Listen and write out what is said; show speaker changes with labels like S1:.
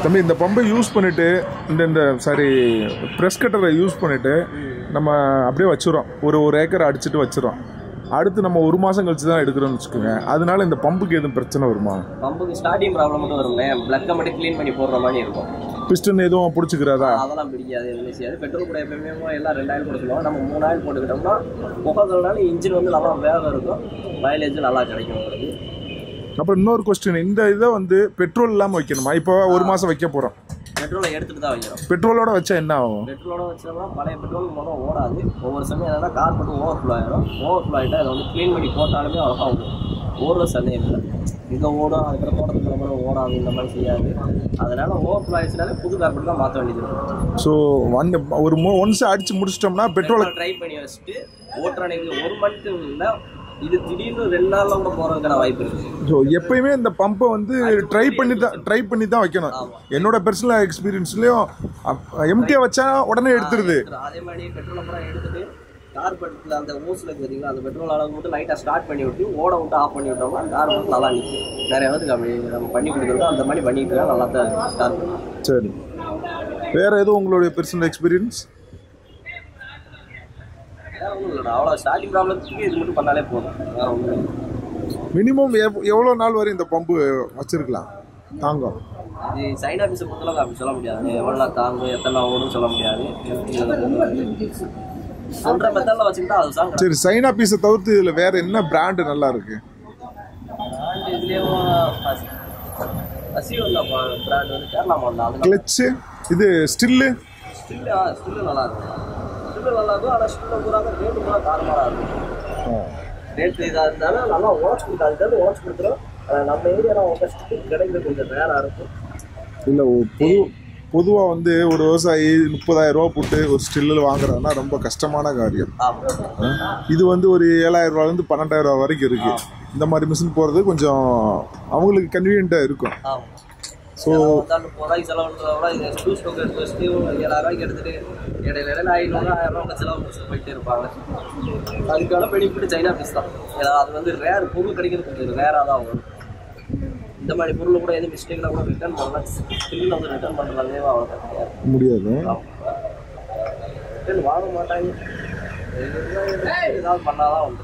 S1: தம்பி இந்த பம்பை யூஸ் பண்ணிவிட்டு இந்த சாரி ப்ரெஸ் கட்டரை யூஸ் பண்ணிவிட்டு நம்ம அப்படியே வச்சுருவோம். ஒரு ஏக்கர் அடிச்சுட்டு வச்சுருவோம். அடுத்து நம்ம 1 மாதம் கழிச்சு தான் எடுக்கிறோம்னு வச்சுக்கோங்க. அதனால இந்த பம்புக்கு எதுவும் பிரச்சனை வருமா?
S2: பம்புக்கு ஸ்டார்டிங் ப்ராப்ளம் மட்டும் வருங்க. பிளக்கை மட்டும் க்ளீன் பண்ணி போடுற மாதிரி இருக்கும்.
S1: பிஸ்டன் எதுவும் பிடிச்சிக்கிறாதா?
S2: அதெல்லாம் பிடிக்காது, எதுவும் செய்யாது. பெட்ரோல் கூட எப்பயுமே எல்லாம் 2 ஆயில் போட சொல்லுவாங்க. நம்ம 3 ஆயில் போட்டுக்கிட்டோம்னா புகைனால இன்ஜின் வந்து நல்லா வேகம் இருக்கும், மைலேஜ் நல்லா கிடைக்கும் உங்களுக்கு.
S1: அப்புறம் இன்னொரு கொஸ்டின், இந்த இதை வந்து பெட்ரோல் இல்லாமல் வைக்கணுமா? இப்போ 1 மாதம் வைக்க போகிறோம்,
S2: பெட்ரோலை எடுத்துட்டு தான் வைக்கிறோம்.
S1: பெட்ரோலோட வச்சா என்ன ஆகும்?
S2: பெட்ரோலோட வச்சோம்னா பழைய பெட்ரோல் முதல்ல ஓடாது. ஒவ்வொரு சமயம் என்னன்னா கார் மட்டும் ஓவர்ஃப்ளோ ஆயிடும். ஓவர்ஃப்ளோ ஆகிட்டா அதை வந்து க்ளீன் பண்ணி போட்டாலுமே அவ்வளோ ஓடுற சந்தேகம் இல்லை. இங்கே ஓடும், அதுக்கப்புறம் தோட்டத்துக்கு நம்ம ஓடாது, இந்த மாதிரி செய்யாது. அதனால ஓவர்ஃப்ளோ ஆயிடுச்சுனாலே புது கார் மட்டும் தான் மாற்ற வேண்டியது இருக்கும்.
S1: ஸோ ஒரு ஒன்ஸ் அடிச்சு முடிச்சிட்டோம்னா பெட்ரோலை
S2: ட்ரை பண்ணி வச்சுட்டு ஓட்டுறானுக்கு 1 மந்த்து இல்லை, இது திடீர்னு 2 நாளில் கூட போகிறதுக்கான வாய்ப்பு இருக்குது.
S1: ஸோ எப்பயுமே இந்த பம்பை வந்து ட்ரை பண்ணி தான் வைக்கணும். என்னோட பர்சனல் எக்ஸ்பீரியன்ஸ்லேயும் எம்டியாக வச்சா உடனே எடுத்துருது.
S2: அதே மாதிரி பெட்ரோலை பூரா எடுத்துட்டு கார் பட்டில் அந்த ஓஸில் பார்த்தீங்களா, அந்த பெட்ரோல் அளவு மட்டும் லைட்டாக ஸ்டார்ட் பண்ணி விட்டு ஓட விட்டு ஆஃப் பண்ணி விட்டோம்னா கார் மட்டும் நல்லா நிற்கும். நிறைய பேருக்கு அப்படி நம்ம பண்ணி கொடுக்குறோம். அந்த மாதிரி பண்ணிட்டு இருக்கா நல்லா தான் ஸ்டார்ட் பண்ணுவோம்.
S1: சரி, வேறு எதுவும் உங்களுடைய பர்சனல் எக்ஸ்பீரியன்ஸ்?
S2: வேறு ஒன்றும் இல்லைடா, அவ்வளோ ஸ்டார்டிங் ப்ராப்ளத்துக்கு இது மட்டும் பண்ணாலே போதும், வேறு ஒன்றும் இல்லை.
S1: மினிமம் எவ்வளோ நாள் வரை இந்த பம்பு வச்சுருக்கலாம், தாங்கும்?
S2: இது சைனா பீஸை பொறுத்தளவுக்கு அப்படி சொல்ல முடியாது. எவ்வளோ தாங்கும், எத்தனை ஓடும் சொல்ல முடியாது. சொல்கிற மெத்தடில் வச்சுக்கிட்டா அது சாங்.
S1: சரி, சைனா பீஸை தவிர்த்து இதில் வேறு என்ன பிராண்டு நல்லா இருக்கு?
S2: பிராண்டு இதுலேயும் அசியோல பிராண்ட் வந்து கேரளா மாடல். அது
S1: கிளச்சு, இது ஸ்டில்லு
S2: நல்லா இருக்கும். ஸ்டில்லு நல்லா இருக்கும். ஆனால் ஸ்டில்லில் பூரா ரேட்டு பூரா தாறுமாறாக இருக்கும். ரேட்டு இதாக இருந்தாலும் நல்லா உழைச்சி கொடுத்தாது, அதுக்காக உழைச்சி கொடுத்துரும். நம்ம ஏரியாவில் அவங்க ஸ்டில் கிடைக்கிறது கொஞ்சம் ரேராக இருக்கும்.
S1: இல்லை, பொதுவாக வந்து ஒரு விவசாயி 30,000 ரூபா போட்டு ஒரு ஸ்டில்லில் வாங்குறதுனா ரொம்ப கஷ்டமான காரியம். இது வந்து ஒரு 7,000 ரூபாலேருந்து 12,000 ரூபா வரைக்கும் இருக்குது. இந்த மாதிரி மிஷின் போகிறது கொஞ்சம் அவங்களுக்கு கன்வீனியண்ட்டாக இருக்கும். ஸோ
S2: 30,000 செலவுன்றத விட இது டூ ஸ்டோக் எடுத்து வச்சுட்டு 7,000 எடுத்துகிட்டு இடையில 500 1000 செலவு முடிச்சு போயிட்டே இருப்பாங்க. அதுக்கான பெனிஃபிட் சைனா பீஸ் தான். அது வந்து ரேர் பொருள் கிடைக்கிறது கொஞ்சம் ரேராக தான் வரும். இந்த மாதிரி பொருள் கூட எதுவும் மிஸ்டேக்லாம் கூட ரிட்டர்ன் பண்ணலாம். ஸ்டில் வந்து ரிட்டர்ன் பண்ணுறதே அவ்வளோ
S1: முடியாது,
S2: ரிட்டர்ன் வாங்க மாட்டாங்க. ஏதாவது பண்ணாதான் உண்டு.